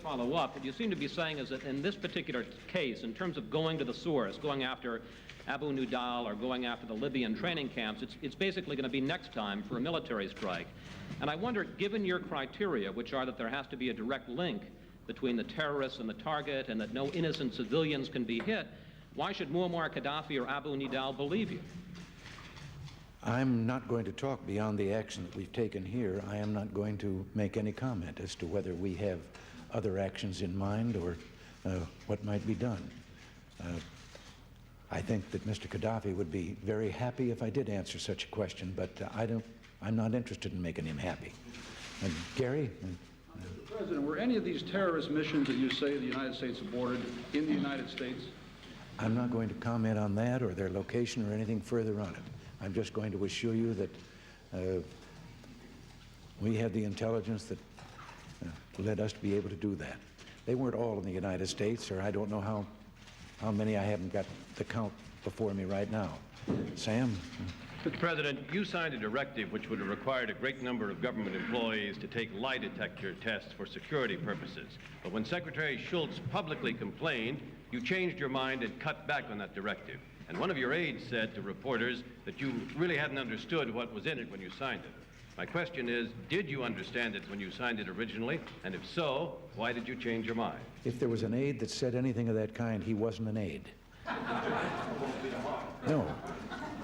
follow up, what you seem to be saying is that in this particular case, in terms of going to the source, going after Abu Nidal or going after the Libyan training camps, it's basically going to be next time for a military strike. And I wonder, given your criteria, which are that there has to be a direct link between the terrorists and the target and that no innocent civilians can be hit, why should Moammar Qaddafi or Abu Nidal believe you? I'm not going to talk beyond the action that we've taken here. I am not going to make any comment as to whether we have other actions in mind or what might be done. I think that Mr. Qaddafi would be very happy if I did answer such a question, but I'm not interested in making him happy. Gary? Mr. President, were any of these terrorist missions that you say the United States aborted in the United States? I'm not going to comment on that or their location or anything further on it. I'm just going to assure you that we had the intelligence that led us to be able to do that. They weren't all in the United States, or I don't know how many. I haven't got the count before me right now. Sam? Mr. President, you signed a directive which would have required a great number of government employees to take lie detector tests for security purposes. But when Secretary Shultz publicly complained, you changed your mind and cut back on that directive. And one of your aides said to reporters that you really hadn't understood what was in it when you signed it. My question is, did you understand it when you signed it originally? And if so, why did you change your mind? If there was an aide that said anything of that kind, he wasn't an aide.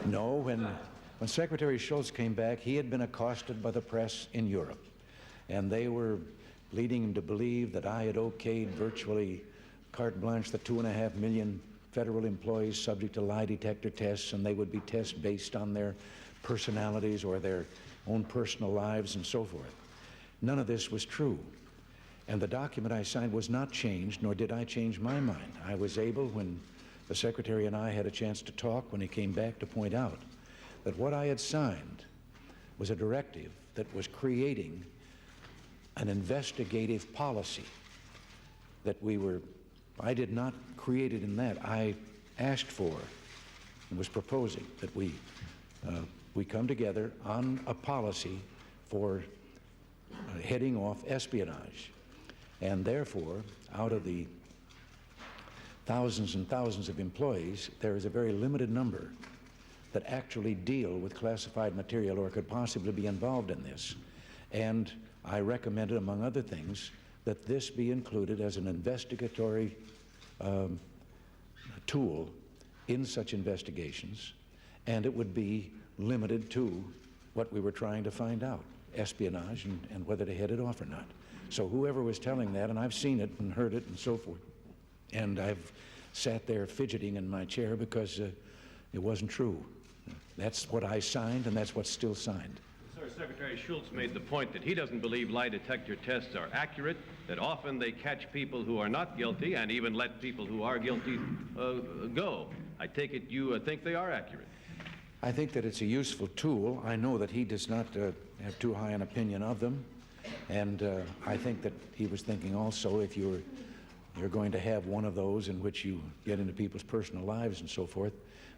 No, when Secretary Shultz came back, he had been accosted by the press in Europe. And they were leading him to believe that I had okayed virtually carte blanche the 2.5 million federal employees subject to lie detector tests, and they would be tests based on their personalities or their own personal lives and so forth. None of this was true. And the document I signed was not changed, nor did I change my mind. I was able, when the Secretary and I had a chance to talk, when he came back, to point out that what I had signed was a directive that was creating an investigative policy that I did not create it in that. I asked for and was proposing that we come together on a policy for heading off espionage. And therefore, out of the thousands and thousands of employees, there is a very limited number that actually deal with classified material or could possibly be involved in this. And I recommended, among other things, that this be included as an investigatory tool in such investigations, and it would be limited to what we were trying to find out, espionage and whether to head it off or not. So whoever was telling that, and I've seen it and heard it and so forth, and I've sat there fidgeting in my chair because it wasn't true. That's what I signed, and that's what's still signed. Sir, Secretary Shultz made the point that he doesn't believe lie detector tests are accurate, that often they catch people who are not guilty and even let people who are guilty go. I take it you think they are accurate. I think that it's a useful tool. I know that he does not have too high an opinion of them, and I think that he was thinking also, if you're going to have one of those in which you get into people's personal lives and so forth,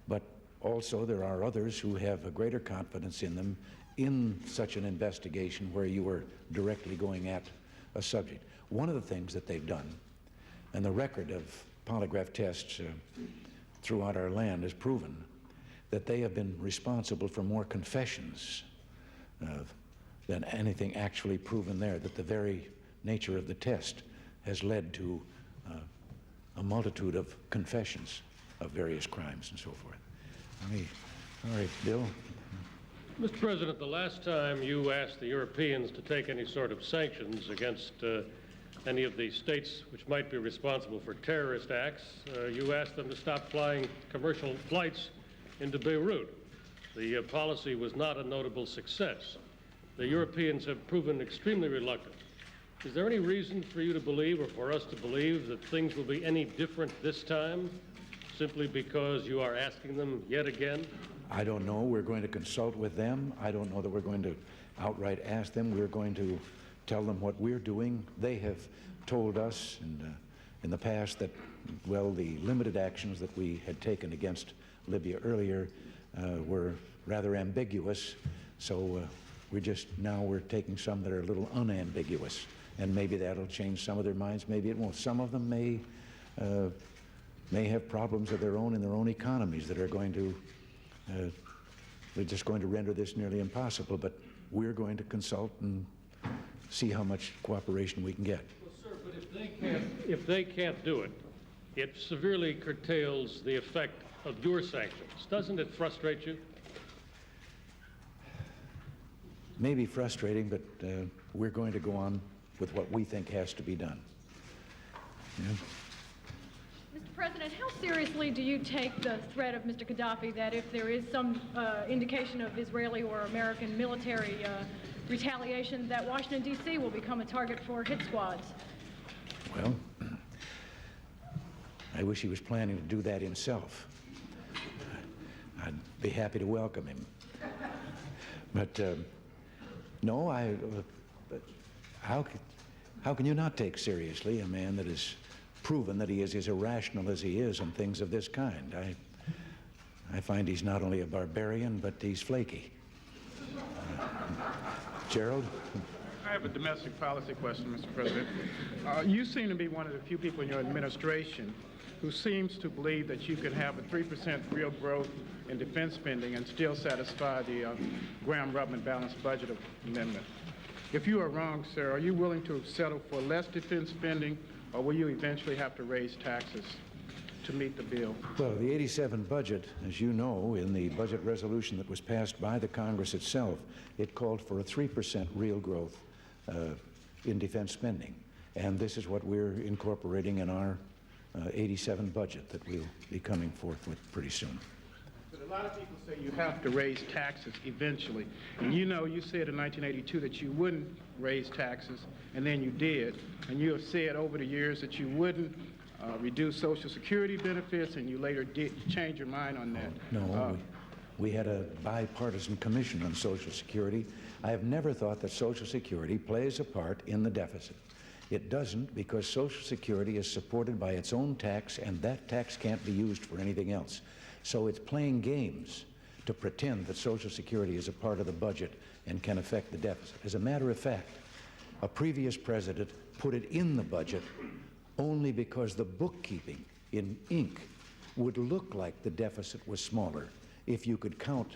but also there are others who have a greater confidence in them in such an investigation where you are directly going at a subject. One of the things that they've done, and the record of polygraph tests throughout our land has proven, that they have been responsible for more confessions than anything actually proven there, that the very nature of the test has led to a multitude of confessions of various crimes and so forth. All right, Bill. Mr. President, the last time you asked the Europeans to take any sort of sanctions against any of the states which might be responsible for terrorist acts, you asked them to stop flying commercial flights into Beirut. The policy was not a notable success. The Europeans have proven extremely reluctant. Is there any reason for you to believe, or for us to believe, that things will be any different this time, simply because you are asking them yet again? I don't know. We're going to consult with them. I don't know that we're going to outright ask them. We're going to tell them what we're doing. They have told us in the past that, well, the limited actions that we had taken against Libya earlier were rather ambiguous. So we're taking some that are a little unambiguous. and maybe that'll change some of their minds, maybe it won't. Some of them may have problems of their own in their own economies that are going to, they're just going to render this nearly impossible, but we're going to consult and see how much cooperation we can get. Well, sir, but if they can't do it, it severely curtails the effect of your sanctions. Doesn't it frustrate you? Maybe frustrating, but we're going to go on with what we think has to be done. Yeah. Mr. President, how seriously do you take the threat of Mr. Qaddafi that if there is some indication of Israeli or American military retaliation, that Washington, D.C. will become a target for hit squads? Well, I wish he was planning to do that himself. I'd be happy to welcome him. But no, how can you not take seriously a man that has proven that he is as irrational as he is and things of this kind? I find he's not only a barbarian, but he's flaky. Gerald? I have a domestic policy question, Mr. President. You seem to be one of the few people in your administration who seems to believe that you can have a 3% real growth in defense spending and still satisfy the Graham-Rudman balanced budget amendment. If you are wrong, sir, are you willing to settle for less defense spending, or will you eventually have to raise taxes to meet the bill? Well, the 87 budget, as you know, in the budget resolution that was passed by the Congress itself, it called for a 3% real growth in defense spending. And this is what we're incorporating in our 87 budget that we'll be coming forth with pretty soon. But a lot of people say you have to raise taxes eventually. And you know, you said in 1982 that you wouldn't raise taxes, and then you did. And you have said over the years that you wouldn't reduce Social Security benefits, and you later did change your mind on that. No, we had a bipartisan commission on Social Security. I have never thought that Social Security plays a part in the deficit. It doesn't, because Social Security is supported by its own tax, and that tax can't be used for anything else. So it's playing games to pretend that Social Security is a part of the budget and can affect the deficit. As a matter of fact, a previous president put it in the budget only because the bookkeeping in ink would look like the deficit was smaller if you could count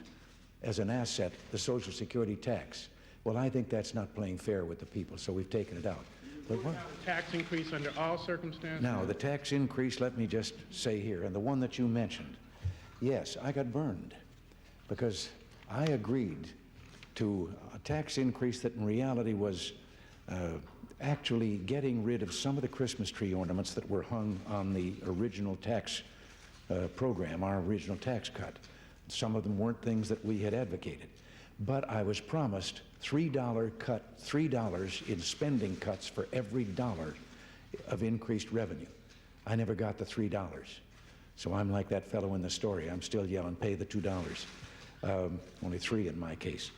as an asset the Social Security tax. Well, I think that's not playing fair with the people, so we've taken it out. But what? A tax increase under all circumstances? Now, the tax increase, let me just say here, and the one that you mentioned, yes, I got burned because I agreed to a tax increase that in reality was actually getting rid of some of the Christmas tree ornaments that were hung on the original tax program, our original tax cut. Some of them weren't things that we had advocated. But I was promised $3 in spending cuts for every dollar of increased revenue. I never got the $3. So I'm like that fellow in the story. I'm still yelling, pay the $2. Only 3 in my case.